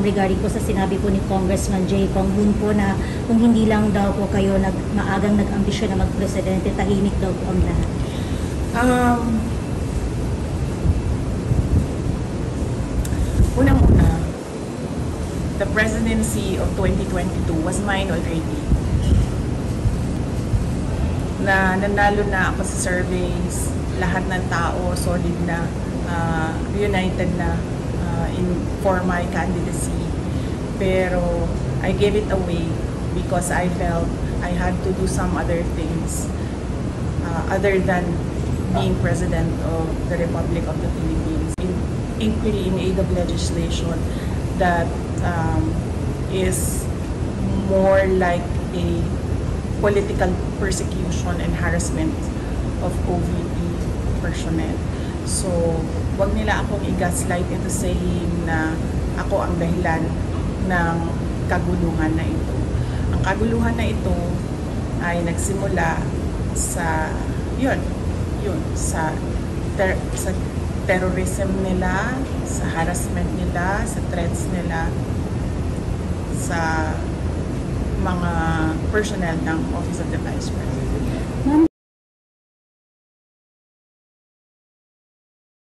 regarding po sa sinabi po ni Congressman Jay Kong Hoon po na kung hindi lang daw po kayo maagang nag-ambisyon na mag-presidente, tahimik daw po ang lahat. Unang-una, the presidency of 2022 was mine already. Na nanalo na ako sa surveys, lahat ng tao solid na, united na for my candidacy. Pero I gave it away because I felt I had to do some other things other than being President of the Republic of the Philippines. Inquiry in aid of legislation that is more like a political persecution and harassment of OVP personnel. So, wag nila akong i-gaslight into saying na ako ang dahilan ng kaguluhan na ito. Ang kaguluhan na ito ay nagsimula sa sa terrorism nila, sa harassment nila, sa threats nila, sa mga personnel ng Office of the Vice President.